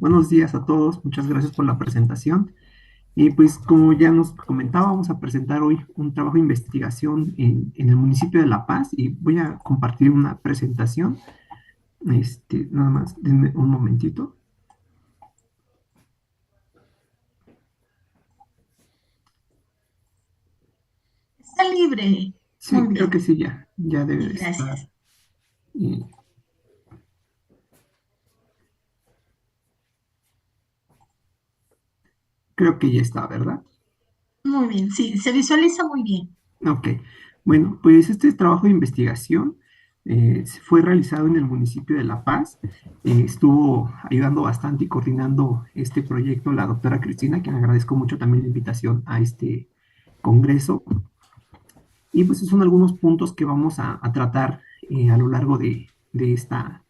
buenos días a todos. Muchas gracias por la presentación. Y pues como ya nos comentaba, vamos a presentar hoy un trabajo de investigación en el municipio de La Paz y voy a compartir una presentación. Nada más, denme un momentito. Está libre. Sí, Muy creo que bien. sí, ya debe de Sí, estar. gracias. Y creo que ya está, ¿verdad? Muy bien. Sí, se visualiza muy bien. Ok, bueno, pues este trabajo de investigación fue realizado en el municipio de La Paz. Estuvo ayudando bastante y coordinando este proyecto la doctora Cristina, a quien agradezco mucho también la invitación a este congreso. Y pues esos son algunos puntos que vamos a tratar a lo largo de esta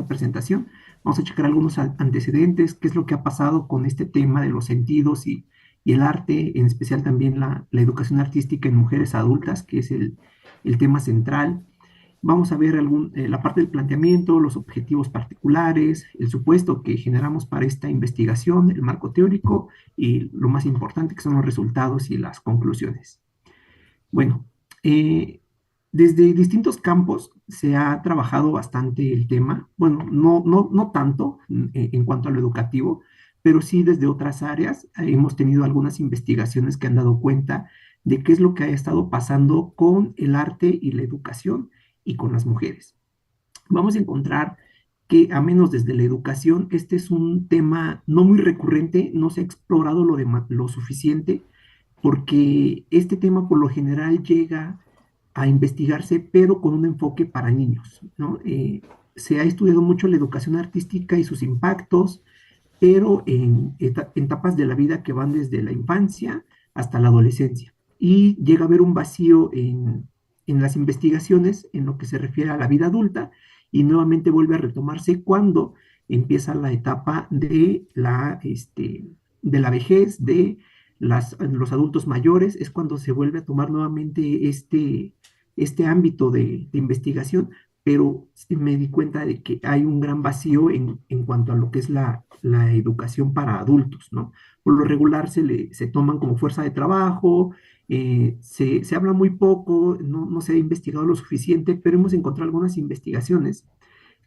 presentación. Vamos a checar algunos antecedentes, qué es lo que ha pasado con este tema de los sentidos y el arte, en especial también la educación artística en mujeres adultas, que es el tema central. Vamos a ver la parte del planteamiento, los objetivos particulares, el supuesto que generamos para esta investigación, el marco teórico y lo más importante que son los resultados y las conclusiones. Bueno, eh, desde distintos campos se ha trabajado bastante el tema, bueno, no tanto en cuanto a lo educativo, pero sí desde otras áreas hemos tenido algunas investigaciones que han dado cuenta de qué es lo que ha estado pasando con el arte y la educación y con las mujeres. Vamos a encontrar que, a menos desde la educación, este es un tema no muy recurrente, no se ha explorado lo suficiente porque este tema por lo general llega a investigarse, pero con un enfoque para niños, ¿no? Se ha estudiado mucho la educación artística y sus impactos, pero en etapas de la vida que van desde la infancia hasta la adolescencia. Y llega a haber un vacío en las investigaciones en lo que se refiere a la vida adulta y nuevamente vuelve a retomarse cuando empieza la etapa de la vejez, los adultos mayores, es cuando se vuelve a tomar nuevamente este ámbito de investigación, pero sí me di cuenta de que hay un gran vacío en cuanto a lo que es la educación para adultos, ¿no? Por lo regular se toman como fuerza de trabajo, se habla muy poco, no se ha investigado lo suficiente, pero hemos encontrado algunas investigaciones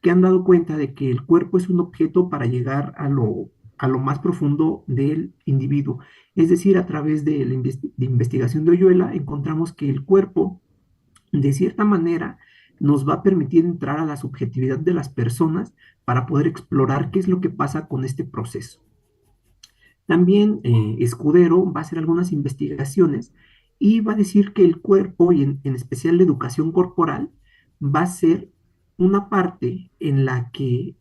que han dado cuenta de que el cuerpo es un objeto para llegar a lo más profundo del individuo. Es decir, a través de investigación de Oyuela encontramos que el cuerpo de cierta manera nos va a permitir entrar a la subjetividad de las personas para poder explorar qué es lo que pasa con este proceso. También Escudero va a hacer algunas investigaciones y va a decir que el cuerpo, y en especial la educación corporal, va a ser una parte en la que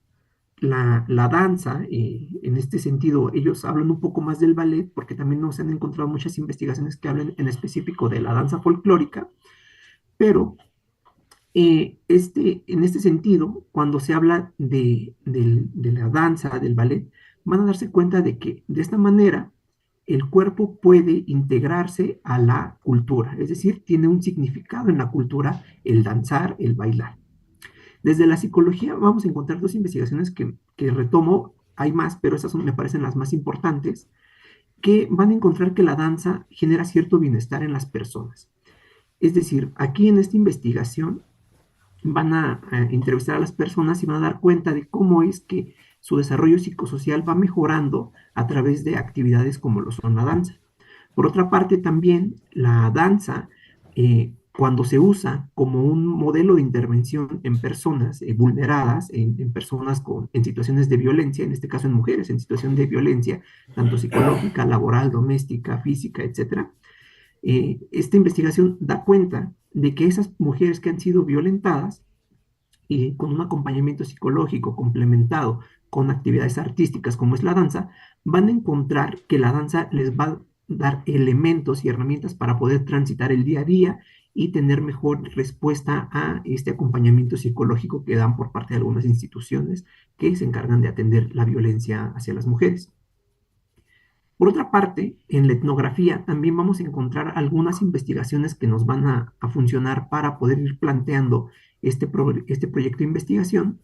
la danza, en este sentido, ellos hablan un poco más del ballet, porque también nos han encontrado muchas investigaciones que hablan en específico de la danza folclórica, pero en este sentido, cuando se habla de la danza, del ballet, van a darse cuenta de que de esta manera el cuerpo puede integrarse a la cultura, es decir, tiene un significado en la cultura el danzar, el bailar. Desde la psicología vamos a encontrar dos investigaciones que retomo, hay más, pero esas me parecen las más importantes, que van a encontrar que la danza genera cierto bienestar en las personas. Es decir, aquí en esta investigación van a entrevistar a las personas y van a dar cuenta de cómo es que su desarrollo psicosocial va mejorando a través de actividades como lo son la danza. Por otra parte, también la danza, cuando se usa como un modelo de intervención en personas vulneradas, en personas en situaciones de violencia, en este caso en mujeres en situación de violencia, tanto psicológica, laboral, doméstica, física, etcétera, esta investigación da cuenta de que esas mujeres que han sido violentadas y con un acompañamiento psicológico complementado con actividades artísticas como es la danza, van a encontrar que la danza les va a dar elementos y herramientas para poder transitar el día a día y tener mejor respuesta a este acompañamiento psicológico que dan por parte de algunas instituciones que se encargan de atender la violencia hacia las mujeres. Por otra parte, en la etnografía también vamos a encontrar algunas investigaciones que nos van a funcionar para poder ir planteando este proyecto de investigación.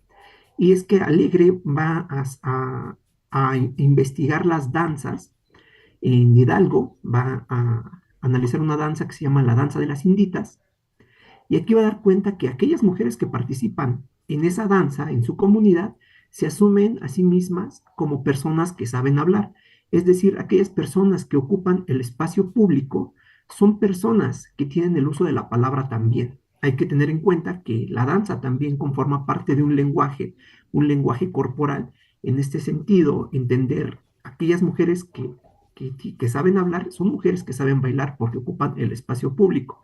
Y es que Alegre va a a investigar las danzas. En Hidalgo va a analizar una danza que se llama la danza de las Inditas, y aquí va a dar cuenta que aquellas mujeres que participan en esa danza, en su comunidad, se asumen a sí mismas como personas que saben hablar. Es decir, aquellas personas que ocupan el espacio público son personas que tienen el uso de la palabra también. Hay que tener en cuenta que la danza también conforma parte de un lenguaje corporal. En este sentido, entender aquellas mujeres que saben hablar son mujeres que saben bailar porque ocupan el espacio público.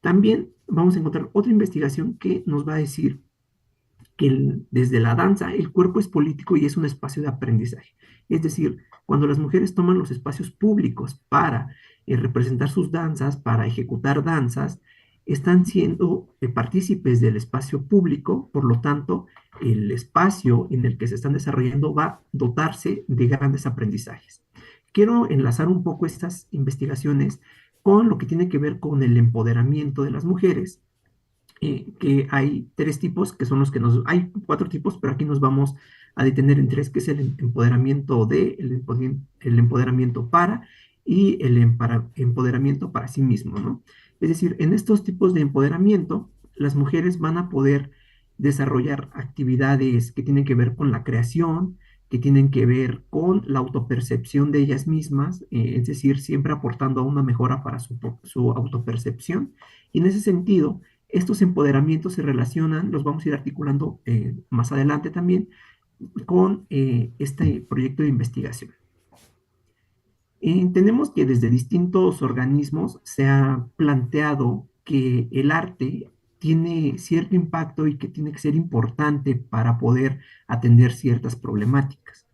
También vamos a encontrar otra investigación que nos va a decir que desde la danza el cuerpo es político y es un espacio de aprendizaje. Es decir, cuando las mujeres toman los espacios públicos para representar sus danzas, para ejecutar danzas, están siendo partícipes del espacio público, por lo tanto, el espacio en el que se están desarrollando va a dotarse de grandes aprendizajes. Quiero enlazar un poco estas investigaciones con lo que tiene que ver con el empoderamiento de las mujeres, que hay tres tipos, que son los que hay cuatro tipos, pero aquí nos vamos a detener en tres, que es el empoderamiento el empoderamiento para y el empoderamiento para sí mismo, ¿no? Es decir, en estos tipos de empoderamiento, las mujeres van a poder desarrollar actividades que tienen que ver con la creación, que tienen que ver con la autopercepción de ellas mismas, es decir, siempre aportando a una mejora para su autopercepción. Y en ese sentido, estos empoderamientos se relacionan, los vamos a ir articulando más adelante también, con este proyecto de investigación. Entendemos que desde distintos organismos se ha planteado que el arte tiene cierto impacto y que tiene que ser importante para poder atender ciertas problemáticas.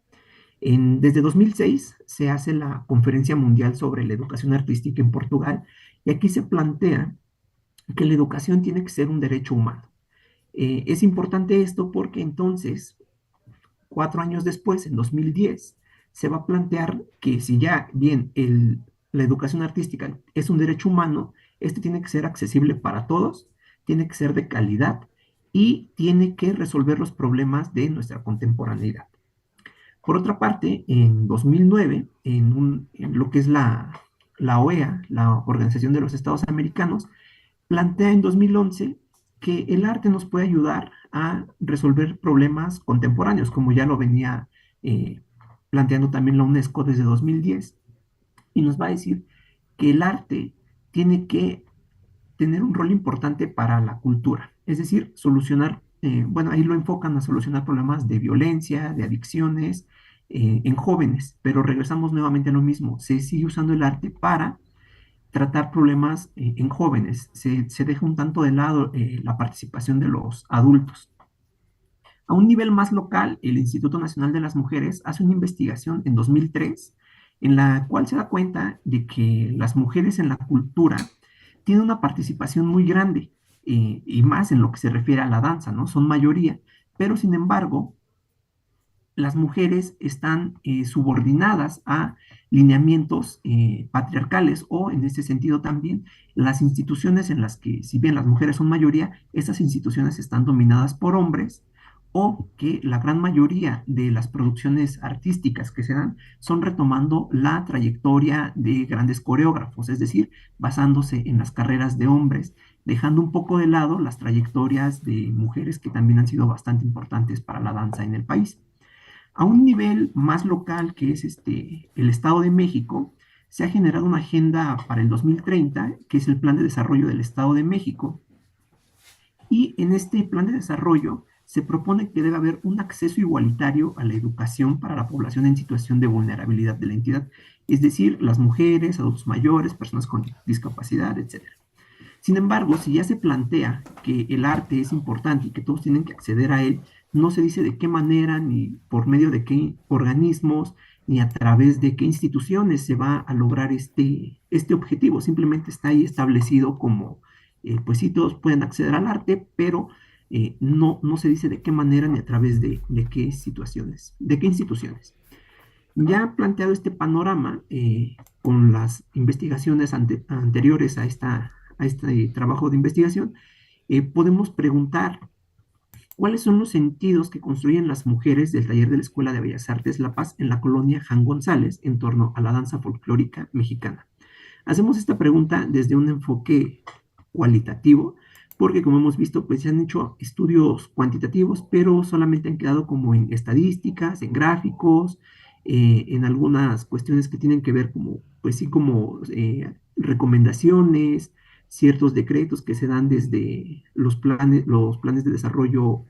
Desde 2006 se hace la Conferencia Mundial sobre la Educación Artística en Portugal, y aquí se plantea que la educación tiene que ser un derecho humano. Es importante esto porque entonces, 4 años después, en 2010, se va a plantear que si ya bien la educación artística es un derecho humano, este tiene que ser accesible para todos, tiene que ser de calidad y tiene que resolver los problemas de nuestra contemporaneidad. Por otra parte, en 2009, en lo que es la OEA, la Organización de los Estados Americanos, plantea en 2011 que el arte nos puede ayudar a resolver problemas contemporáneos, como ya lo venía eh, planteando también la UNESCO desde 2010, y nos va a decir que el arte tiene que tener un rol importante para la cultura, es decir, solucionar, bueno, ahí lo enfocan a solucionar problemas de violencia, de adicciones en jóvenes, pero regresamos nuevamente a lo mismo, se sigue usando el arte para tratar problemas en jóvenes. Se deja un tanto de lado la participación de los adultos. A un nivel más local, el Instituto Nacional de las Mujeres hace una investigación en 2003 en la cual se da cuenta de que las mujeres en la cultura tienen una participación muy grande, y más en lo que se refiere a la danza, ¿no? Son mayoría, pero sin embargo, las mujeres están subordinadas a lineamientos patriarcales, o en este sentido también las instituciones en las que, si bien las mujeres son mayoría, estas instituciones están dominadas por hombres, o que la gran mayoría de las producciones artísticas que se dan son retomando la trayectoria de grandes coreógrafos, es decir, basándose en las carreras de hombres, dejando un poco de lado las trayectorias de mujeres que también han sido bastante importantes para la danza en el país. A un nivel más local, que es el Estado de México, se ha generado una agenda para el 2030, que es el Plan de Desarrollo del Estado de México. Y en este plan de desarrollo se propone que debe haber un acceso igualitario a la educación para la población en situación de vulnerabilidad de la entidad, es decir, las mujeres, adultos mayores, personas con discapacidad, etc. Sin embargo, si ya se plantea que el arte es importante y que todos tienen que acceder a él, no se dice de qué manera, ni por medio de qué organismos, ni a través de qué instituciones se va a lograr este objetivo. Simplemente está ahí establecido como, pues sí, todos pueden acceder al arte, pero no se dice de qué manera ni a través de qué situaciones, de qué instituciones. Ya planteado este panorama, con las investigaciones anteriores a este trabajo de investigación, podemos preguntar ¿cuáles son los sentidos que construyen las mujeres del taller de la Escuela de Bellas Artes La Paz en la colonia Jan González en torno a la danza folclórica mexicana? Hacemos esta pregunta desde un enfoque cualitativo, porque como hemos visto, pues se han hecho estudios cuantitativos, pero solamente han quedado como en estadísticas, en gráficos, en algunas cuestiones que tienen que ver como, pues sí, como recomendaciones, ciertos decretos que se dan desde los planes de desarrollo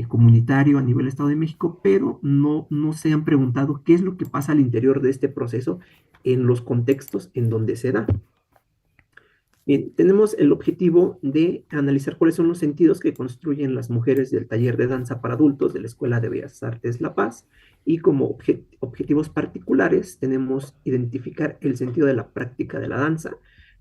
comunitario a nivel Estado de México, pero no se han preguntado qué es lo que pasa al interior de este proceso en los contextos en donde se da. Bien, tenemos el objetivo de analizar cuáles son los sentidos que construyen las mujeres del taller de danza para adultos de la Escuela de Bellas Artes La Paz y como objetivos particulares tenemos identificar el sentido de la práctica de la danza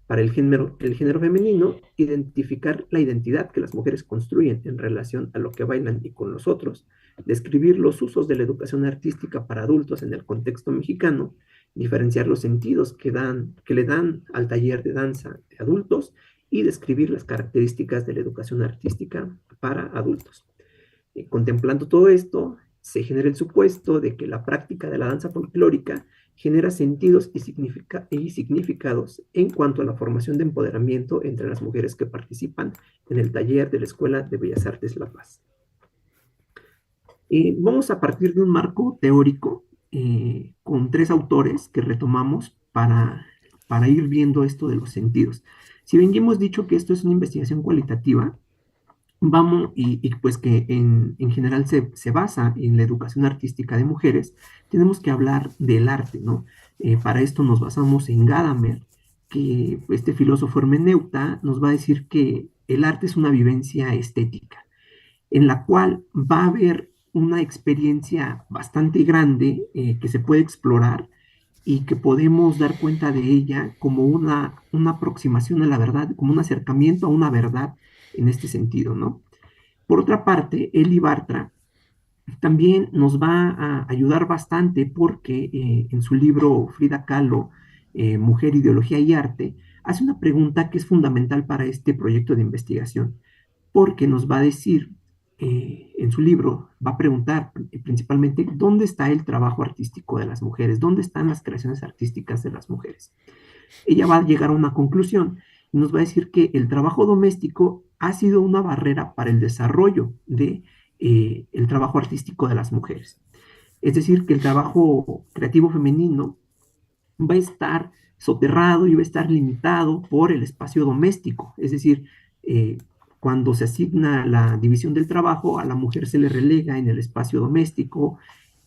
para el género femenino, identificar la identidad que las mujeres construyen en relación a lo que bailan y con los otros, describir los usos de la educación artística para adultos en el contexto mexicano, diferenciar los sentidos que le dan al taller de danza de adultos y describir las características de la educación artística para adultos. Contemplando todo esto, se genera el supuesto de que la práctica de la danza folclórica genera sentidos y significados en cuanto a la formación de empoderamiento entre las mujeres que participan en el taller de la Escuela de Bellas Artes La Paz. Vamos a partir de un marco teórico con tres autores que retomamos para ir viendo esto de los sentidos. Si bien ya hemos dicho que esto es una investigación cualitativa, vamos, y pues que en general se basa en la educación artística de mujeres, tenemos que hablar del arte, ¿no? Para esto nos basamos en Gadamer, que este filósofo hermeneuta nos va a decir que el arte es una vivencia estética en la cual va a haber una experiencia bastante grande que se puede explorar y que podemos dar cuenta de ella como una aproximación a la verdad, como un acercamiento a una verdad en este sentido, ¿no? Por otra parte, Eli Bartra también nos va a ayudar bastante porque en su libro Frida Kahlo, Mujer, Ideología y Arte, hace una pregunta que es fundamental para este proyecto de investigación porque nos va a decir en su libro, va a preguntar principalmente dónde está el trabajo artístico de las mujeres, dónde están las creaciones artísticas de las mujeres. Ella va a llegar a una conclusión y nos va a decir que el trabajo doméstico ha sido una barrera para el desarrollo de el trabajo artístico de las mujeres. Es decir, que el trabajo creativo femenino va a estar soterrado y va a estar limitado por el espacio doméstico. Es decir, cuando se asigna la división del trabajo, a la mujer se le relega en el espacio doméstico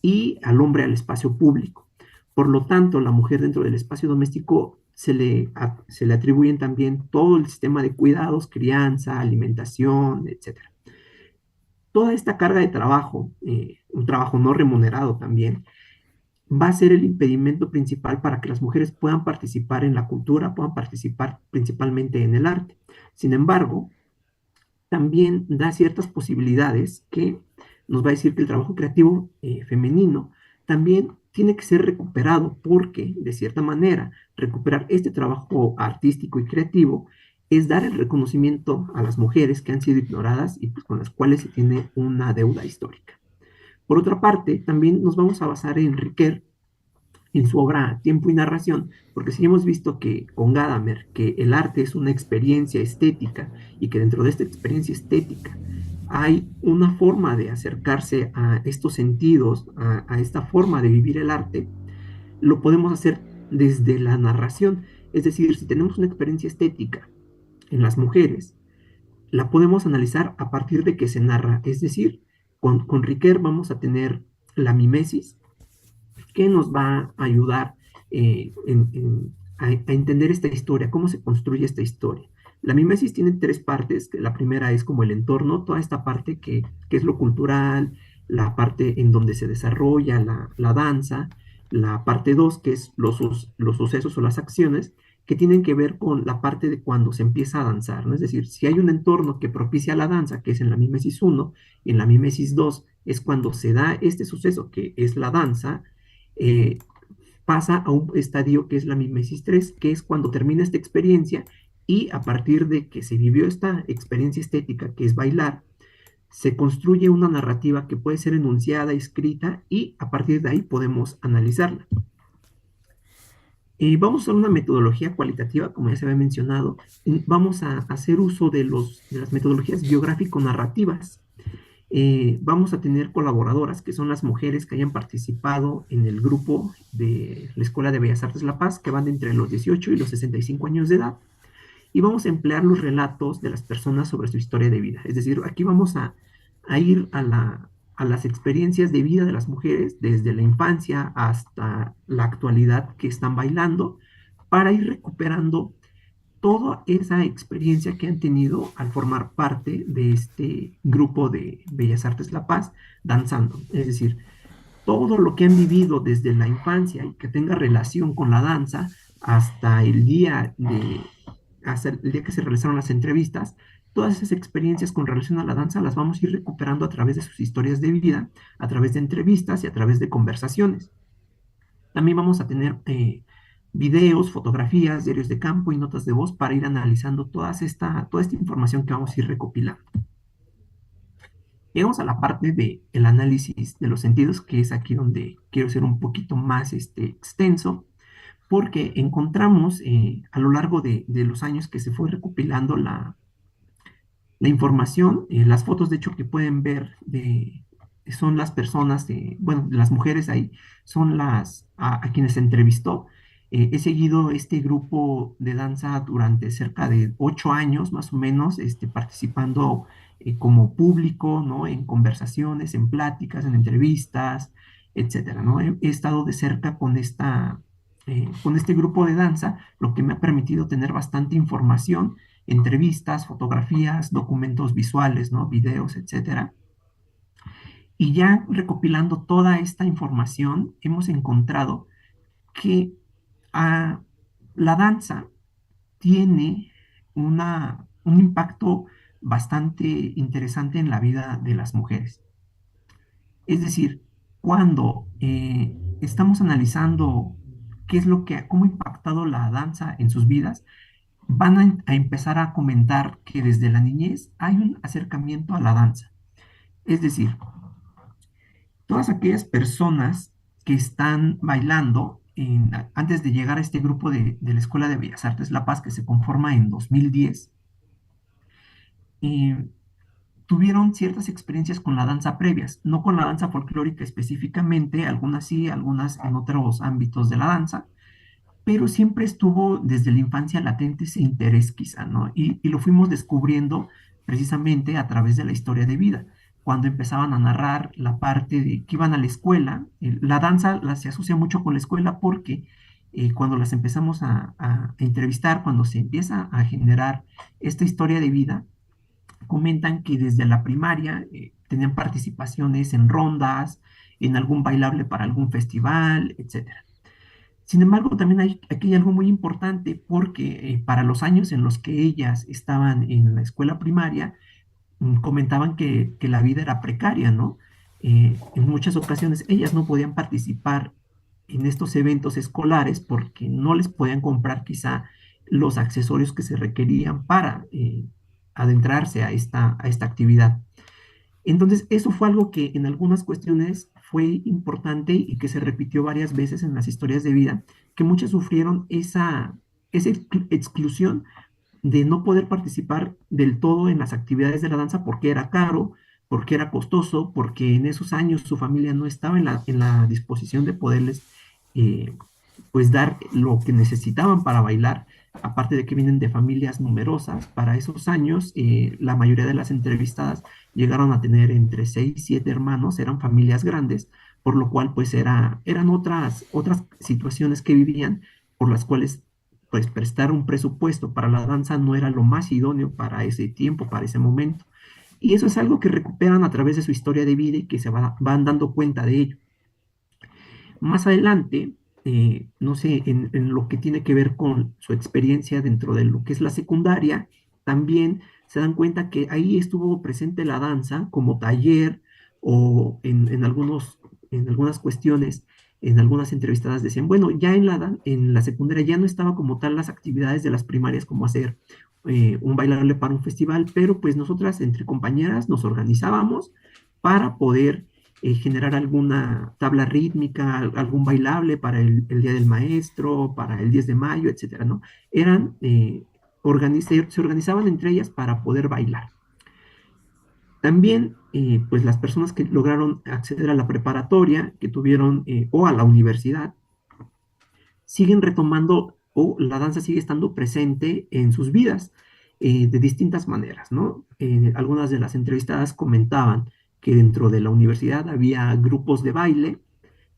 y al hombre al espacio público. Por lo tanto, la mujer dentro del espacio doméstico se le atribuyen también todo el sistema de cuidados, crianza, alimentación, etcétera. Toda esta carga de trabajo, un trabajo no remunerado también, va a ser el impedimento principal para que las mujeres puedan participar en la cultura, puedan participar principalmente en el arte. Sin embargo, también da ciertas posibilidades que nos va a decir que el trabajo creativo femenino también tiene que ser recuperado porque, de cierta manera, recuperar este trabajo artístico y creativo es dar el reconocimiento a las mujeres que han sido ignoradas y pues, con las cuales se tiene una deuda histórica. Por otra parte, también nos vamos a basar en Riquet, en su obra Tiempo y Narración, porque si hemos visto que con Gadamer, que el arte es una experiencia estética y que dentro de esta experiencia estética hay una forma de acercarse a estos sentidos, a esta forma de vivir el arte, lo podemos hacer desde la narración. Es decir, si tenemos una experiencia estética en las mujeres, la podemos analizar a partir de que se narra. Es decir, con Riquet vamos a tener la mimesis, que nos va a ayudar a entender esta historia, cómo se construye esta historia. La mimesis tiene tres partes. La primera es como el entorno, toda esta parte que es lo cultural, la parte en donde se desarrolla la danza, la parte dos, que es los sucesos o las acciones, que tienen que ver con la parte de cuando se empieza a danzar, ¿no? Es decir, si hay un entorno que propicia la danza, que es en la mimesis 1, y en la mimesis 2 es cuando se da este suceso, que es la danza, eh, pasa a un estadio que es la mimesis 3, que es cuando termina esta experiencia y a partir de que se vivió esta experiencia estética, que es bailar, se construye una narrativa que puede ser enunciada, escrita, y a partir de ahí podemos analizarla. Vamos a usar una metodología cualitativa, como ya se había mencionado. Vamos a hacer uso de las metodologías biográfico-narrativas. Vamos a tener colaboradoras, que son las mujeres que hayan participado en el grupo de la Escuela de Bellas Artes La Paz, que van de entre los 18 y los 65 años de edad. Y vamos a emplear los relatos de las personas sobre su historia de vida. Es decir, aquí vamos a ir a las experiencias de vida de las mujeres desde la infancia hasta la actualidad que están bailando, para ir recuperando toda esa experiencia que han tenido al formar parte de este grupo de Bellas Artes La Paz danzando. Es decir, todo lo que han vivido desde la infancia y que tenga relación con la danza hasta hasta el día que se realizaron las entrevistas, todas esas experiencias con relación a la danza las vamos a ir recuperando a través de sus historias de vida, a través de entrevistas y a través de conversaciones. También vamos a tener videos, fotografías, diarios de campo y notas de voz para ir analizando toda esta información que vamos a ir recopilando. Llegamos a la parte del análisis de los sentidos, que es aquí donde quiero ser un poquito más extenso, porque encontramos a lo largo de los años que se fue recopilando la información, las fotos de hecho que pueden ver son las personas, bueno, las mujeres ahí, son a quienes se entrevistó. He seguido este grupo de danza durante cerca de 8 años más o menos, participando como público, ¿no? En conversaciones, en pláticas, en entrevistas, etcétera, ¿no? He estado de cerca con este grupo de danza, lo que me ha permitido tener bastante información, entrevistas, fotografías, documentos visuales, ¿no? Videos, etcétera. Y ya recopilando toda esta información, hemos encontrado que ah, la danza tiene un impacto bastante interesante en la vida de las mujeres. Es decir, cuando estamos analizando cómo ha impactado la danza en sus vidas, van a empezar a comentar que desde la niñez hay un acercamiento a la danza. Es decir, todas aquellas personas que están bailando antes de llegar a este grupo de la Escuela de Bellas Artes La Paz, que se conforma en 2010, eh, tuvieron ciertas experiencias con la danza previas, no con la danza folclórica específicamente, algunas sí, algunas en otros ámbitos de la danza, pero siempre estuvo desde la infancia latente ese interés quizá, ¿no? Y lo fuimos descubriendo precisamente a través de la historia de vida. Cuando empezaban a narrar la parte de que iban a la escuela, la danza se asocia mucho con la escuela porque cuando las empezamos a entrevistar, cuando se empieza a generar esta historia de vida, comentan que desde la primaria tenían participaciones en rondas, en algún bailable para algún festival, etcétera. Sin embargo, también aquí hay algo muy importante porque para los años en los que ellas estaban en la escuela primaria, comentaban que la vida era precaria, ¿no? En muchas ocasiones ellas no podían participar en estos eventos escolares porque no les podían comprar quizá los accesorios que se requerían para adentrarse a esta actividad. Entonces, eso fue algo que en algunas cuestiones fue importante y que se repitió varias veces en las historias de vida, que muchas sufrieron esa exclusión de no poder participar del todo en las actividades de la danza porque era caro, porque era costoso, porque en esos años su familia no estaba en la disposición de poderles eh, pues dar lo que necesitaban para bailar, aparte de que vienen de familias numerosas. Para esos años, la mayoría de las entrevistadas llegaron a tener entre 6 y 7 hermanos, eran familias grandes, por lo cual pues eran otras situaciones que vivían, por las cuales pues prestar un presupuesto para la danza no era lo más idóneo para ese tiempo, para ese momento. Y eso es algo que recuperan a través de su historia de vida y que van dando cuenta de ello. Más adelante, no sé, en lo que tiene que ver con su experiencia dentro de lo que es la secundaria, también se dan cuenta que ahí estuvo presente la danza como taller o en algunas cuestiones, en algunas entrevistadas decían, bueno, ya en la secundaria ya no estaba como tal las actividades de las primarias como hacer un bailable para un festival, pero pues nosotras entre compañeras nos organizábamos para poder generar alguna tabla rítmica, algún bailable para el Día del Maestro, para el 10 de mayo, etcétera, ¿no? Eran, se organizaban entre ellas para poder bailar. También, pues las personas que lograron acceder a la preparatoria, que tuvieron, o a la universidad, siguen retomando o la danza sigue estando presente en sus vidas de distintas maneras, ¿no? Algunas de las entrevistadas comentaban que dentro de la universidad había grupos de baile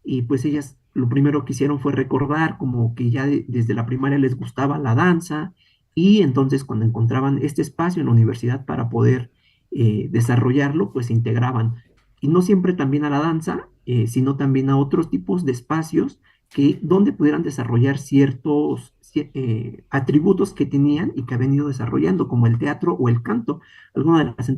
y pues ellas lo primero que hicieron fue recordar como que ya desde la primaria les gustaba la danza y entonces cuando encontraban este espacio en la universidad para poder desarrollarlo, pues se integraban. Y no siempre también a la danza, sino también a otros tipos de espacios que donde pudieran desarrollar ciertos atributos que tenían y que habían ido desarrollando, como el teatro o el canto. Alguna de las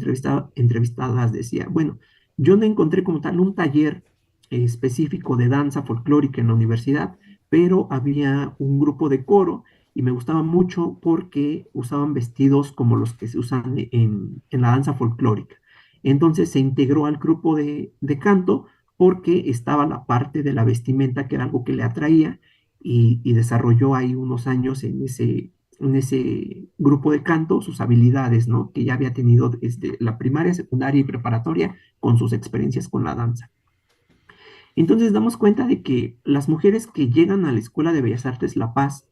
entrevistadas decía, bueno, yo no encontré como tal un taller específico de danza folclórica en la universidad, pero había un grupo de coro y me gustaba mucho porque usaban vestidos como los que se usan en la danza folclórica. Entonces se integró al grupo de canto porque estaba la parte de la vestimenta que era algo que le atraía y desarrolló ahí unos años en ese grupo de canto sus habilidades, ¿no? Que ya había tenido desde la primaria, secundaria y preparatoria con sus experiencias con la danza. Entonces damos cuenta de que las mujeres que llegan a la Escuela de Bellas Artes La Paz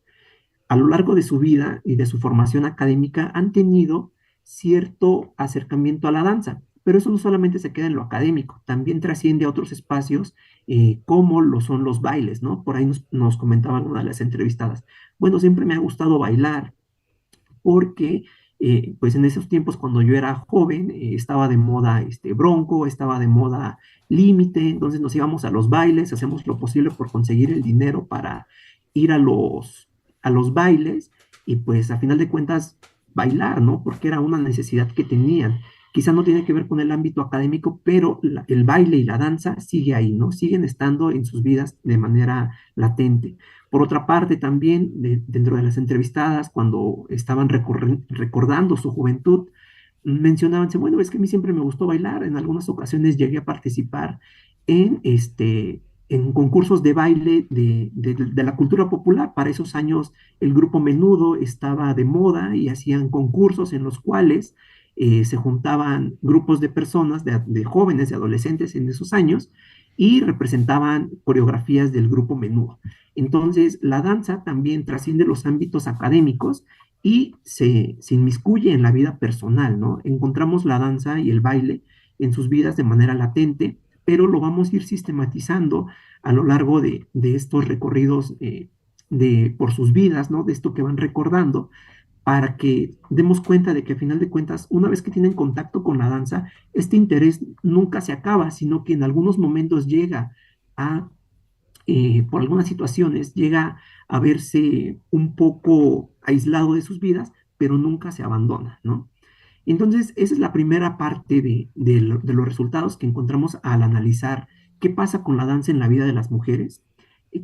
a lo largo de su vida y de su formación académica han tenido cierto acercamiento a la danza, pero eso no solamente se queda en lo académico, también trasciende a otros espacios como lo son los bailes, ¿no? Por ahí nos comentaba una de las entrevistadas. Bueno, siempre me ha gustado bailar, porque pues en esos tiempos cuando yo era joven estaba de moda Bronco, estaba de moda Límite, entonces nos íbamos a los bailes, hacemos lo posible por conseguir el dinero para ir a los bailes y pues a final de cuentas bailar, ¿no? Porque era una necesidad que tenían. Quizá no tiene que ver con el ámbito académico, pero el baile y la danza sigue ahí, ¿no? Siguen estando en sus vidas de manera latente. Por otra parte, también dentro de las entrevistadas, cuando estaban recordando su juventud, mencionaban, bueno, es que a mí siempre me gustó bailar, en algunas ocasiones llegué a participar en concursos de baile de la cultura popular. Para esos años el grupo Menudo estaba de moda y hacían concursos en los cuales se juntaban grupos de personas, de jóvenes, de adolescentes en esos años, y representaban coreografías del grupo Menudo. Entonces, la danza también trasciende los ámbitos académicos y se inmiscuye en la vida personal, ¿no? Encontramos la danza y el baile en sus vidas de manera latente, pero lo vamos a ir sistematizando a lo largo de estos recorridos por sus vidas, ¿no? De esto que van recordando, para que demos cuenta de que a final de cuentas, una vez que tienen contacto con la danza, este interés nunca se acaba, sino que en algunos momentos llega a por algunas situaciones llega a verse un poco aislado de sus vidas, pero nunca se abandona, ¿no? Entonces, esa es la primera parte de los resultados que encontramos al analizar qué pasa con la danza en la vida de las mujeres.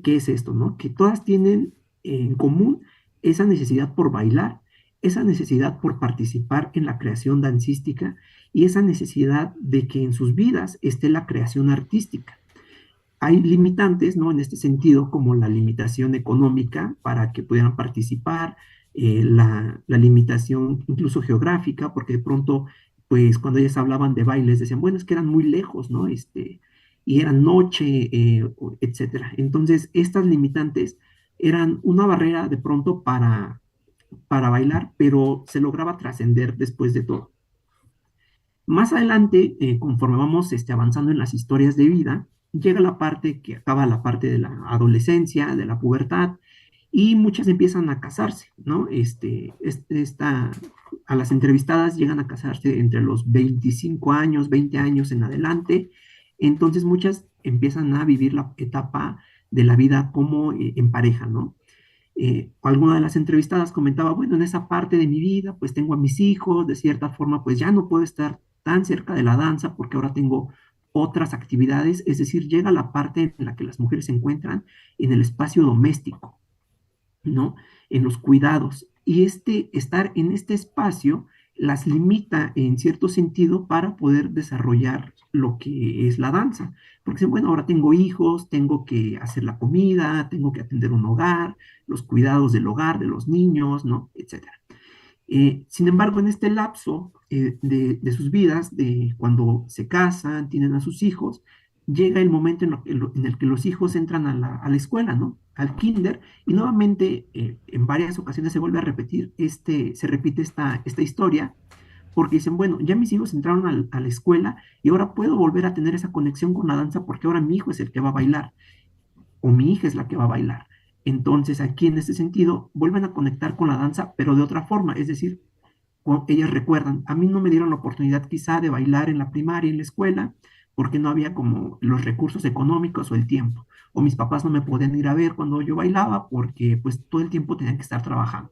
¿Qué es esto, no? Que todas tienen en común esa necesidad por bailar, esa necesidad por participar en la creación dancística y esa necesidad de que en sus vidas esté la creación artística. Hay limitantes, ¿no? En este sentido, como la limitación económica para que pudieran participar, la limitación incluso geográfica, porque de pronto, pues cuando ellas hablaban de bailes, decían, bueno, es que eran muy lejos, ¿no? Y eran noche, etcétera. Entonces, estas limitantes eran una barrera de pronto para bailar, pero se lograba trascender después de todo. Más adelante, conforme vamos avanzando en las historias de vida, llega la parte que acaba la parte de la adolescencia, de la pubertad, y muchas empiezan a casarse, ¿no? A las entrevistadas llegan a casarse entre los 25 años, 20 años en adelante, entonces muchas empiezan a vivir la etapa de la vida como en pareja, ¿no? Alguna de las entrevistadas comentaba, bueno, en esa parte de mi vida, pues tengo a mis hijos, de cierta forma, pues ya no puedo estar tan cerca de la danza porque ahora tengo otras actividades, es decir, llega la parte en la que las mujeres se encuentran en el espacio doméstico, ¿no? En los cuidados. y este estar en este espacio las limita en cierto sentido para poder desarrollar lo que es la danza. Porque dicen, bueno, ahora tengo hijos, tengo que hacer la comida, tengo que atender un hogar, los cuidados del hogar, de los niños, ¿no? Etcétera. Sin embargo, en este lapso de sus vidas, de cuando se casan, tienen a sus hijos, llega el momento en el que los hijos entran a la escuela, ¿no? Al kinder, y nuevamente en varias ocasiones se vuelve a repetir, se repite esta historia, porque dicen, bueno, ya mis hijos entraron a la escuela y ahora puedo volver a tener esa conexión con la danza porque ahora mi hijo es el que va a bailar o mi hija es la que va a bailar. Entonces, aquí en este sentido, vuelven a conectar con la danza, pero de otra forma, es decir, ellas recuerdan, a mí no me dieron la oportunidad quizá de bailar en la primaria, en la escuela, porque no había como los recursos económicos o el tiempo, o mis papás no me podían ir a ver cuando yo bailaba porque pues todo el tiempo tenían que estar trabajando.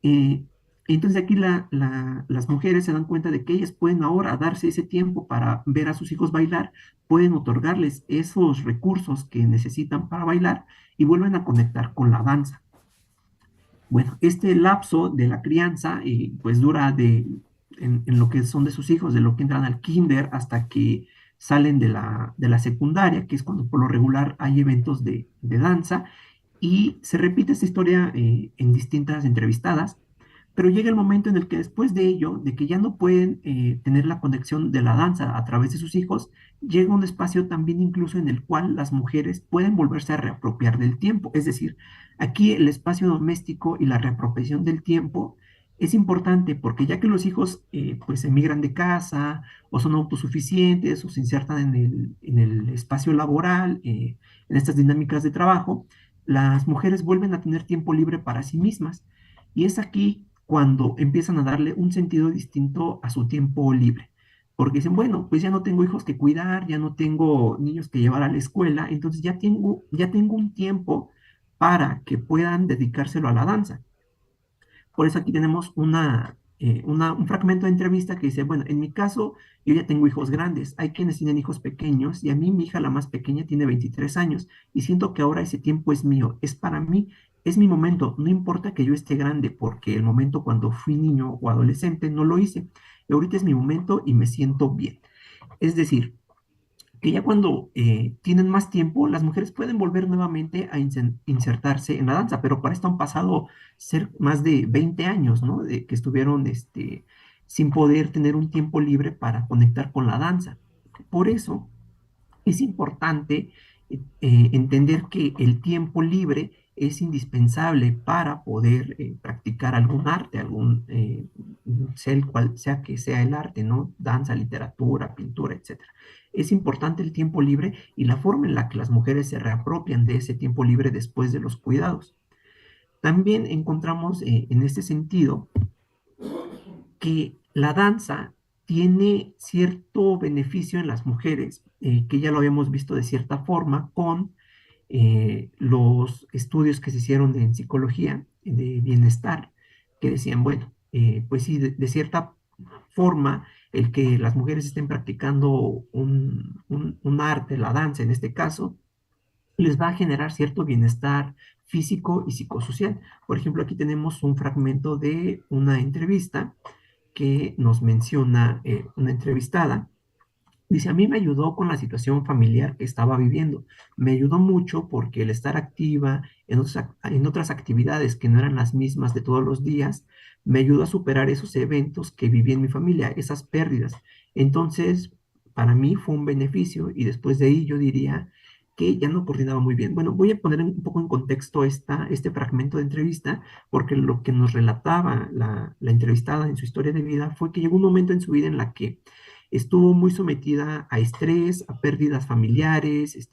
Eh, entonces aquí las mujeres se dan cuenta de que ellas pueden ahora darse ese tiempo para ver a sus hijos bailar, pueden otorgarles esos recursos que necesitan para bailar y vuelven a conectar con la danza. Bueno, este lapso de la crianza, pues dura en lo que son de sus hijos, de lo que entran al kinder hasta que salen de la secundaria, que es cuando por lo regular hay eventos de danza, y se repite esta historia en distintas entrevistadas, pero llega el momento en el que después de ello, de que ya no pueden tener la conexión de la danza a través de sus hijos, llega un espacio también incluso en el cual las mujeres pueden volverse a reapropiar del tiempo. Es decir, aquí el espacio doméstico y la reapropiación del tiempo es importante porque ya que los hijos pues emigran de casa o son autosuficientes o se insertan en el espacio laboral, en estas dinámicas de trabajo, las mujeres vuelven a tener tiempo libre para sí mismas. Y es aquí cuando empiezan a darle un sentido distinto a su tiempo libre. Porque dicen, bueno, pues ya no tengo hijos que cuidar, ya no tengo niños que llevar a la escuela, entonces ya tengo un tiempo para que puedan dedicárselo a la danza. Por eso aquí tenemos un fragmento de entrevista que dice, bueno, en mi caso, yo ya tengo hijos grandes, hay quienes tienen hijos pequeños y a mí mi hija, la más pequeña, tiene 23 años y siento que ahora ese tiempo es mío, es para mí, es mi momento, no importa que yo esté grande, porque el momento cuando fui niño o adolescente no lo hice, y ahorita es mi momento y me siento bien. Es decir, que ya cuando tienen más tiempo, las mujeres pueden volver nuevamente a insertarse en la danza, pero para esto han pasado ser más de 20 años, ¿no? De que estuvieron sin poder tener un tiempo libre para conectar con la danza. Por eso es importante entender que el tiempo libre es indispensable para poder practicar algún arte, sea el cual sea que sea el arte, ¿no? Danza, literatura, pintura, etcétera. Es importante el tiempo libre y la forma en la que las mujeres se reapropian de ese tiempo libre después de los cuidados. También encontramos en este sentido que la danza tiene cierto beneficio en las mujeres, que ya lo habíamos visto de cierta forma con los estudios que se hicieron en psicología de bienestar, que decían, bueno, pues sí, de cierta forma, el que las mujeres estén practicando un arte, la danza en este caso, les va a generar cierto bienestar físico y psicosocial. Por ejemplo, aquí tenemos un fragmento de una entrevista que nos menciona una entrevistada. Dice, a mí me ayudó con la situación familiar que estaba viviendo. Me ayudó mucho porque el estar activa en otras actividades que no eran las mismas de todos los días, me ayudó a superar esos eventos que viví en mi familia, esas pérdidas. Entonces, para mí fue un beneficio y después de ahí yo diría que ya no coordinaba muy bien. Bueno, voy a poner un poco en contexto este fragmento de entrevista porque lo que nos relataba la entrevistada en su historia de vida fue que llegó un momento en su vida en la que estuvo muy sometida a estrés, a pérdidas familiares,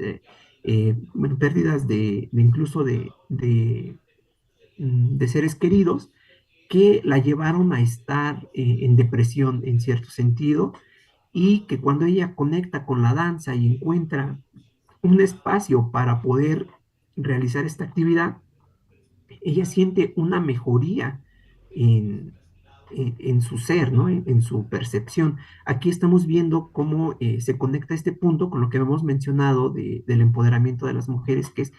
bueno, pérdidas de incluso de seres queridos que la llevaron a estar en depresión en cierto sentido y que cuando ella conecta con la danza y encuentra un espacio para poder realizar esta actividad, ella siente una mejoría en, en su ser, ¿no? En su percepción. Aquí estamos viendo cómo se conecta este punto con lo que hemos mencionado del empoderamiento de las mujeres, que es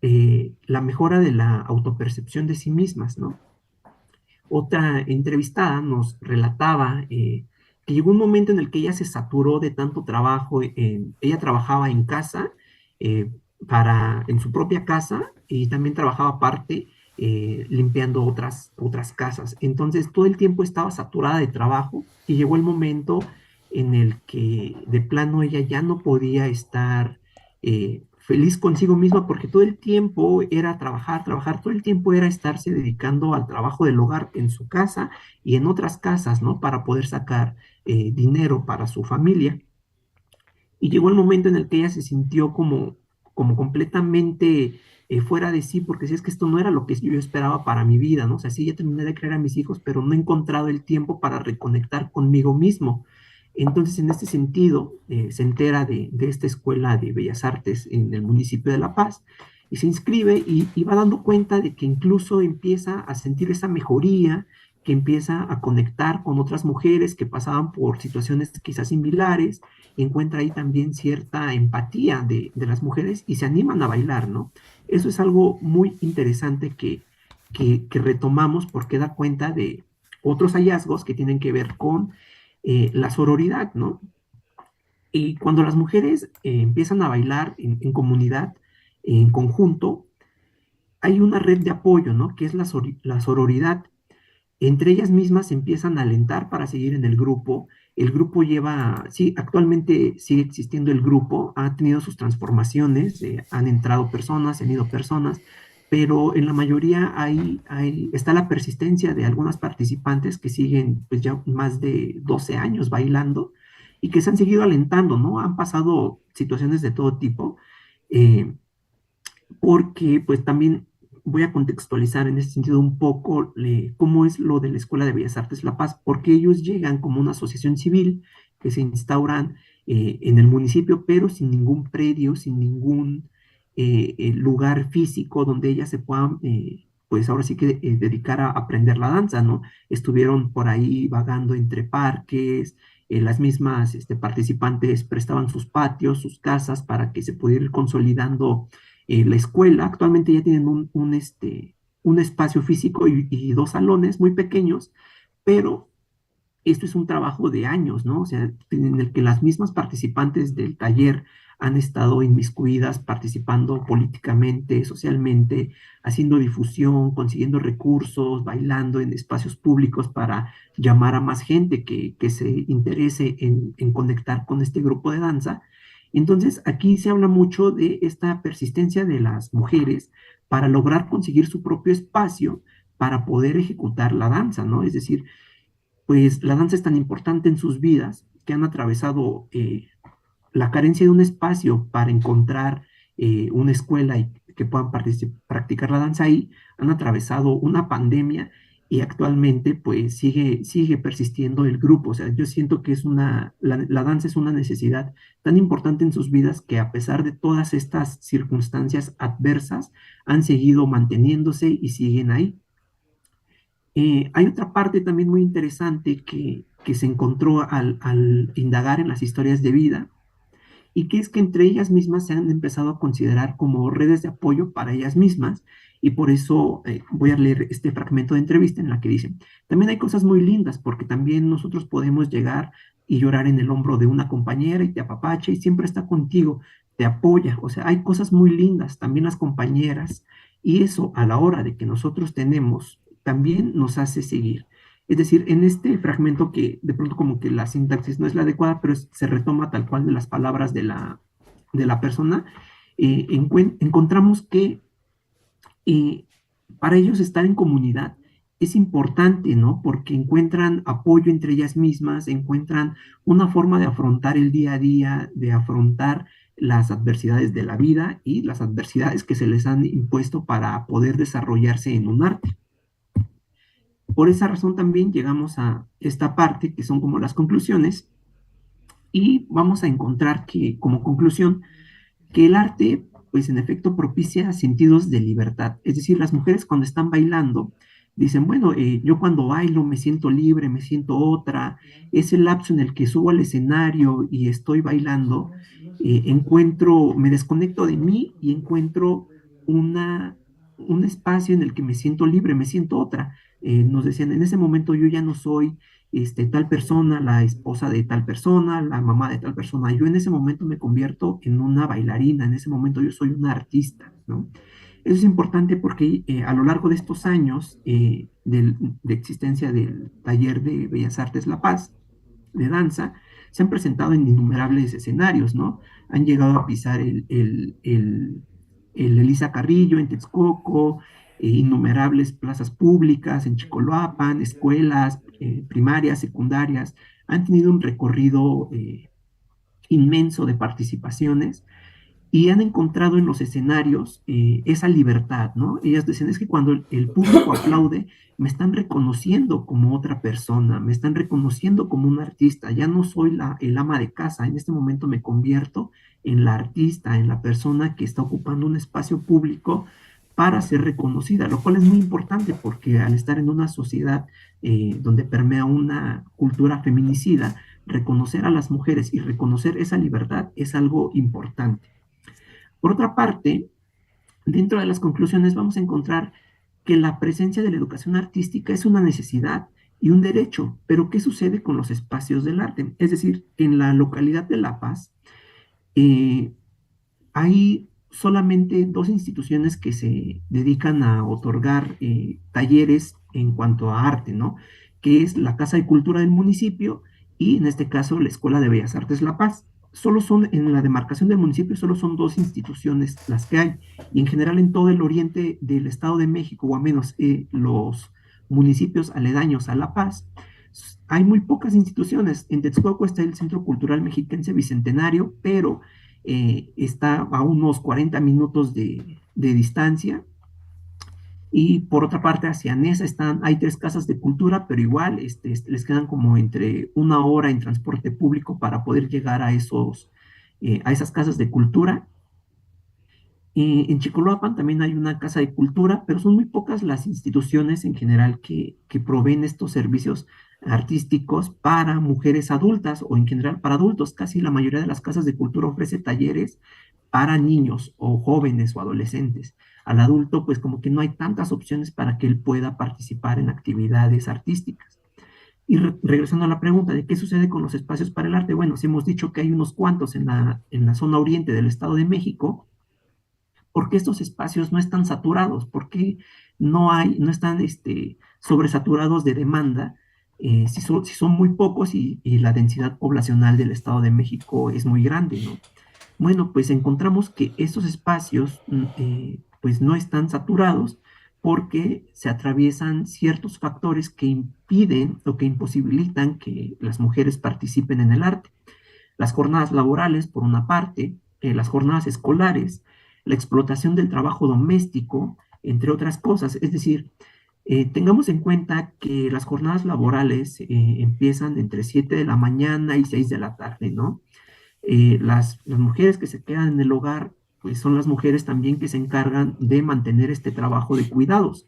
la mejora de la autopercepción de sí mismas, ¿no? Otra entrevistada nos relataba que llegó un momento en el que ella se saturó de tanto trabajo. Ella trabajaba en casa, eh, en su propia casa, y también trabajaba aparte limpiando otras casas. Entonces todo el tiempo estaba saturada de trabajo y llegó el momento en el que de plano ella ya no podía estar feliz consigo misma porque todo el tiempo era trabajar, trabajar, todo el tiempo era estarse dedicando al trabajo del hogar en su casa y en otras casas, ¿no? Para poder sacar dinero para su familia. Y llegó el momento en el que ella se sintió como completamente fuera de sí, porque si es que esto no era lo que yo esperaba para mi vida, ¿no? O sea, sí, ya terminé de crear a mis hijos, pero no he encontrado el tiempo para reconectar conmigo mismo. Entonces, en este sentido, se entera de esta escuela de Bellas Artes en el municipio de La Paz y se inscribe y va dando cuenta de que incluso empieza a sentir esa mejoría, que empieza a conectar con otras mujeres que pasaban por situaciones quizás similares, encuentra ahí también cierta empatía de las mujeres y se animan a bailar, ¿no? Eso es algo muy interesante que retomamos porque da cuenta de otros hallazgos que tienen que ver con la sororidad, ¿no? Y cuando las mujeres empiezan a bailar en comunidad, en conjunto, hay una red de apoyo, ¿no? Que es la sororidad. Entre ellas mismas se empiezan a alentar para seguir en el grupo. El grupo lleva, sí, actualmente sigue existiendo el grupo, ha tenido sus transformaciones, han entrado personas, han ido personas, pero en la mayoría está la persistencia de algunas participantes que siguen pues ya más de 12 años bailando y que se han seguido alentando, ¿no? Han pasado situaciones de todo tipo. eh, Porque pues también voy a contextualizar en ese sentido un poco cómo es lo de la Escuela de Bellas Artes La Paz, porque ellos llegan como una asociación civil que se instauran en el municipio, pero sin ningún predio, sin ningún lugar físico donde ellas se puedan, pues ahora sí que dedicar a aprender la danza, ¿no? Estuvieron por ahí vagando entre parques, las mismas participantes prestaban sus patios, sus casas para que se pudiera ir consolidando la escuela. Actualmente ya tienen un espacio físico y dos salones muy pequeños, pero esto es un trabajo de años, ¿no? O sea, en el que las mismas participantes del taller han estado inmiscuidas, participando políticamente, socialmente, haciendo difusión, consiguiendo recursos, bailando en espacios públicos para llamar a más gente que se interese en conectar con este grupo de danza. Entonces, aquí se habla mucho de esta persistencia de las mujeres para lograr conseguir su propio espacio para poder ejecutar la danza, ¿no? Es decir, pues la danza es tan importante en sus vidas que han atravesado la carencia de un espacio para encontrar una escuela y que puedan practicar la danza ahí, han atravesado una pandemia y actualmente pues sigue persistiendo el grupo. O sea, yo siento que la danza es una necesidad tan importante en sus vidas que a pesar de todas estas circunstancias adversas, han seguido manteniéndose y siguen ahí. Hay otra parte también muy interesante que se encontró al indagar en las historias de vida y que es que entre ellas mismas se han empezado a considerar como redes de apoyo para ellas mismas y por eso voy a leer este fragmento de entrevista en la que dicen, también hay cosas muy lindas porque también nosotros podemos llegar y llorar en el hombro de una compañera y te apapacha y siempre está contigo, te apoya, o sea, hay cosas muy lindas, también las compañeras y eso a la hora de que nosotros tenemos también nos hace seguir. Es decir, en este fragmento que de pronto como que la sintaxis no es la adecuada, pero se retoma tal cual de las palabras de la persona, encontramos que eh, para ellos estar en comunidad es importante, ¿no? Porque encuentran apoyo entre ellas mismas, encuentran una forma de afrontar el día a día, de afrontar las adversidades de la vida y las adversidades que se les han impuesto para poder desarrollarse en un arte. Por esa razón también llegamos a esta parte que son como las conclusiones y vamos a encontrar que como conclusión que el arte pues en efecto propicia sentidos de libertad. Es decir, las mujeres cuando están bailando dicen, bueno, yo cuando bailo me siento libre, me siento otra, ese lapso en el que subo al escenario y estoy bailando, me desconecto de mí y encuentro un espacio en el que me siento libre, me siento otra. Nos decían, en ese momento yo ya no soy tal persona, la esposa de tal persona, la mamá de tal persona. Yo en ese momento me convierto en una bailarina, en ese momento yo soy una artista, ¿no? Eso es importante porque a lo largo de estos años de existencia del taller de Bellas Artes La Paz, de danza, se han presentado en innumerables escenarios, ¿no? Han llegado a pisar el Elisa Carrillo en Texcoco, innumerables plazas públicas en Chicoloapan, escuelas primarias, secundarias, han tenido un recorrido inmenso de participaciones y han encontrado en los escenarios esa libertad, ¿no? Ellas dicen, es que cuando el público aplaude, me están reconociendo como otra persona, me están reconociendo como un artista, ya no soy el ama de casa, en este momento me convierto en la artista, en la persona que está ocupando un espacio público para ser reconocida, lo cual es muy importante porque al estar en una sociedad donde permea una cultura feminicida, reconocer a las mujeres y reconocer esa libertad es algo importante. Por otra parte, dentro de las conclusiones vamos a encontrar que la presencia de la educación artística es una necesidad y un derecho, pero ¿qué sucede con los espacios del arte? Es decir, en la localidad de La Paz eh, hay solamente dos instituciones que se dedican a otorgar talleres en cuanto a arte, ¿no? Que es la Casa de Cultura del municipio y en este caso la Escuela de Bellas Artes La Paz. Solo son, en la demarcación del municipio, solo son dos instituciones las que hay. Y en general en todo el oriente del Estado de México, o al menos los municipios aledaños a La Paz, hay muy pocas instituciones. En Texcoco está el Centro Cultural Mexiquense Bicentenario, pero está a unos 40 minutos de distancia. Y por otra parte, hacia Nesa hay tres casas de cultura, pero igual les quedan como entre una hora en transporte público para poder llegar a esas casas de cultura. En Chicoloapan también hay una casa de cultura, pero son muy pocas las instituciones en general que proveen estos servicios artísticos para mujeres adultas o en general para adultos. Casi la mayoría de las casas de cultura ofrece talleres para niños o jóvenes o adolescentes. Al adulto, pues como que no hay tantas opciones para que él pueda participar en actividades artísticas. Y regresando a la pregunta de qué sucede con los espacios para el arte, bueno, si hemos dicho que hay unos cuantos en la zona oriente del Estado de México, ¿por qué estos espacios no están saturados? ¿Por qué no están sobresaturados de demanda? Si son muy pocos y la densidad poblacional del Estado de México es muy grande, ¿no? Bueno, pues encontramos que estos espacios pues no están saturados porque se atraviesan ciertos factores que impiden o que imposibilitan que las mujeres participen en el arte. Las jornadas laborales, por una parte, las jornadas escolares, la explotación del trabajo doméstico, entre otras cosas. Es decir, tengamos en cuenta que las jornadas laborales empiezan entre 7 de la mañana y 6 de la tarde, ¿no? Las mujeres que se quedan en el hogar, pues son las mujeres también que se encargan de mantener este trabajo de cuidados.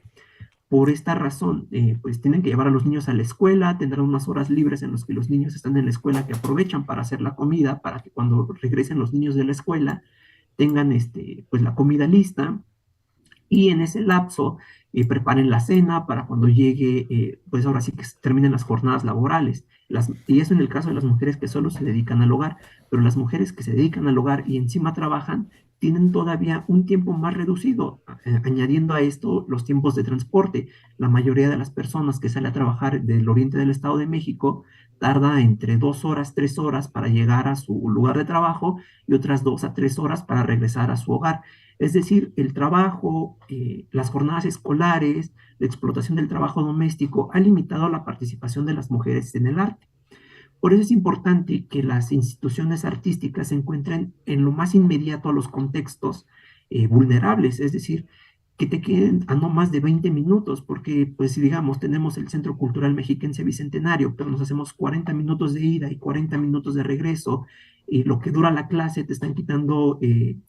Por esta razón, pues tienen que llevar a los niños a la escuela, tendrán unas horas libres en las que los niños están en la escuela que aprovechan para hacer la comida, para que cuando regresen los niños de la escuela tengan pues la comida lista y en ese lapso preparen la cena para cuando llegue, pues ahora sí que terminen las jornadas laborales. Y eso en el caso de las mujeres que solo se dedican al hogar, pero las mujeres que se dedican al hogar y encima trabajan, tienen todavía un tiempo más reducido, añadiendo a esto los tiempos de transporte. La mayoría de las personas que sale a trabajar del oriente del Estado de México tarda entre 2 horas, 3 horas para llegar a su lugar de trabajo y otras 2 a 3 horas para regresar a su hogar. Es decir, el trabajo, las jornadas escolares, la explotación del trabajo doméstico ha limitado la participación de las mujeres en el arte. Por eso es importante que las instituciones artísticas se encuentren en lo más inmediato a los contextos vulnerables, es decir, que te queden a no más de 20 minutos, porque pues si digamos tenemos el Centro Cultural Mexiquense Bicentenario, pero nos hacemos 40 minutos de ida y 40 minutos de regreso, y lo que dura la clase te están quitando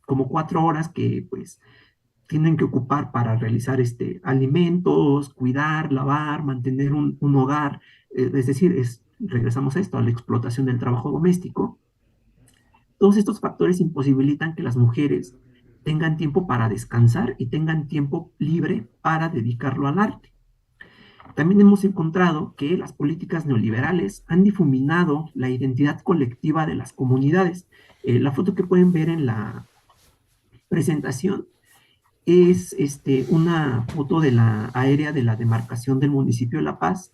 como 4 horas que pues tienen que ocupar para realizar alimentos, cuidar, lavar, mantener un hogar, es decir, regresamos a esto, a la explotación del trabajo doméstico. Todos estos factores imposibilitan que las mujeres tengan tiempo para descansar y tengan tiempo libre para dedicarlo al arte. También hemos encontrado que las políticas neoliberales han difuminado la identidad colectiva de las comunidades. La foto que pueden ver en la presentación es una foto de la aérea de la demarcación del municipio de La Paz,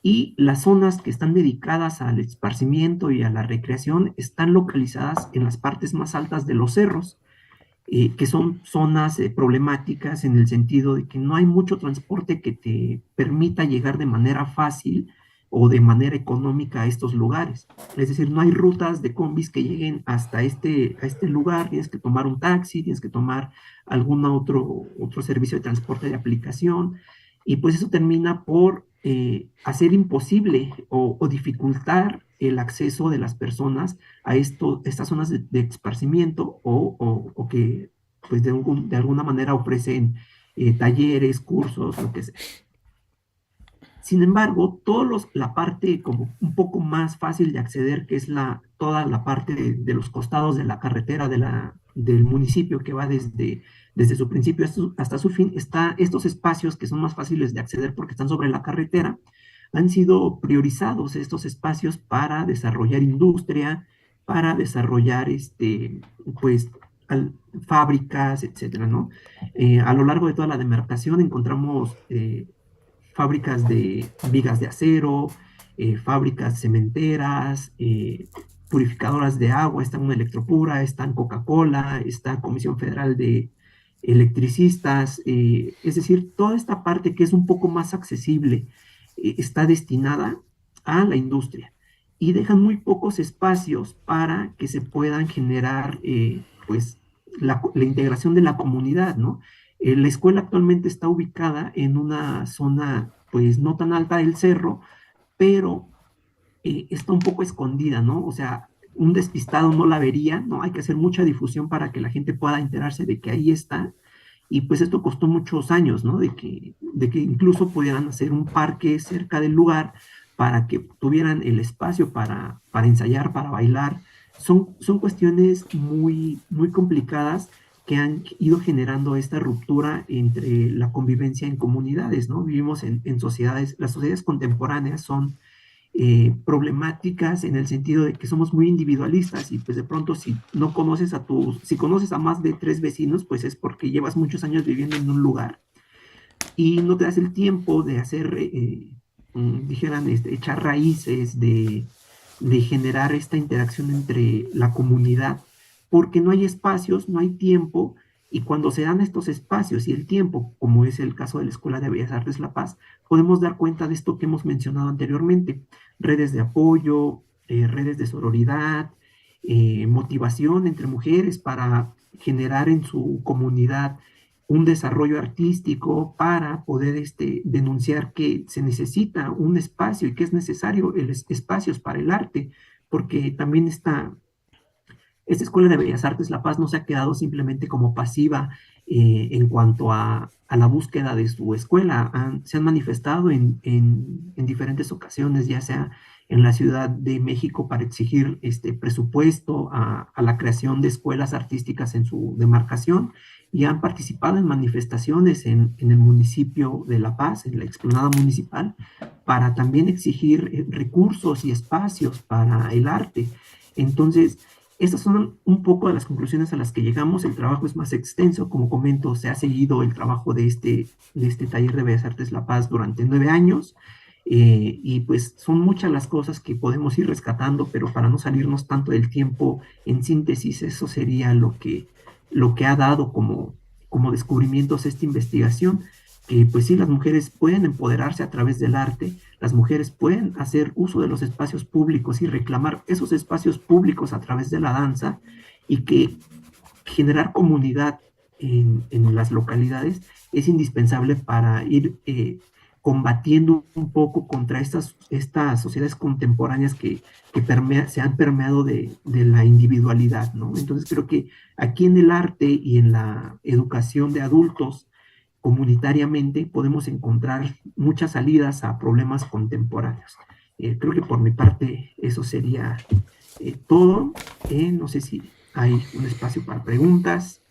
y las zonas que están dedicadas al esparcimiento y a la recreación están localizadas en las partes más altas de los cerros, que son zonas problemáticas en el sentido de que no hay mucho transporte que te permita llegar de manera fácil o de manera económica a estos lugares. Es decir, no hay rutas de combis que lleguen hasta a este lugar, tienes que tomar un taxi, tienes que tomar algún otro servicio de transporte de aplicación, y pues eso termina por hacer imposible o dificultar el acceso de las personas a estas zonas de esparcimiento, o que pues de alguna manera ofrecen talleres, cursos, lo que sea. Sin embargo, la parte como un poco más fácil de acceder, que es toda la parte de los costados de la carretera del municipio, que va desde su principio hasta su fin, estos espacios que son más fáciles de acceder porque están sobre la carretera. Han sido priorizados estos espacios para desarrollar industria, para desarrollar pues, fábricas, etcétera, ¿no? A lo largo de toda la demarcación encontramos fábricas de vigas de acero, fábricas cementeras, purificadoras de agua, está una Electropura, está Coca-Cola, está Comisión Federal de Electricistas, es decir, toda esta parte que es un poco más accesible está destinada a la industria, y dejan muy pocos espacios para que se puedan generar pues la integración de la comunidad, ¿no? La escuela actualmente está ubicada en una zona, pues, no tan alta del cerro, pero está un poco escondida, ¿no? O sea, un despistado no la vería, ¿no? Hay que hacer mucha difusión para que la gente pueda enterarse de que ahí está. Y pues esto costó muchos años, ¿no? De que incluso pudieran hacer un parque cerca del lugar para que tuvieran el espacio para ensayar, para bailar. Son cuestiones muy, muy complicadas que han ido generando esta ruptura entre la convivencia en comunidades, ¿no? Vivimos en sociedades, las sociedades contemporáneas son problemáticas en el sentido de que somos muy individualistas, y pues de pronto si conoces a más de 3 vecinos, pues es porque llevas muchos años viviendo en un lugar y no te das el tiempo de hacer, dijeran, echar raíces, de generar esta interacción entre la comunidad, porque no hay espacios, no hay tiempo. Y cuando se dan estos espacios y el tiempo, como es el caso de la Escuela de Bellas Artes La Paz, podemos dar cuenta de esto que hemos mencionado anteriormente: redes de apoyo, redes de sororidad, motivación entre mujeres para generar en su comunidad un desarrollo artístico, para poder denunciar que se necesita un espacio y que es necesario espacios para el arte, porque también esta Escuela de Bellas Artes La Paz no se ha quedado simplemente como pasiva en cuanto a la búsqueda de su escuela. Se han manifestado en diferentes ocasiones, ya sea en la Ciudad de México, para exigir este presupuesto a la creación de escuelas artísticas en su demarcación, y han participado en manifestaciones en el municipio de La Paz, en la explanada municipal, para también exigir recursos y espacios para el arte. Entonces, estas son un poco de las conclusiones a las que llegamos. El trabajo es más extenso, como comento, se ha seguido el trabajo de este taller de Bellas Artes La Paz durante 9 años, y pues son muchas las cosas que podemos ir rescatando, pero para no salirnos tanto del tiempo, en síntesis, eso sería lo que ha dado como descubrimientos esta investigación: que pues sí, las mujeres pueden empoderarse a través del arte, las mujeres pueden hacer uso de los espacios públicos y reclamar esos espacios públicos a través de la danza, y que generar comunidad en las localidades es indispensable para ir combatiendo un poco contra estas sociedades contemporáneas que se han permeado de la individualidad, ¿no? Entonces creo que aquí en el arte y en la educación de adultos comunitariamente podemos encontrar muchas salidas a problemas contemporáneos. Creo que por mi parte eso sería todo. No sé si hay un espacio para preguntas.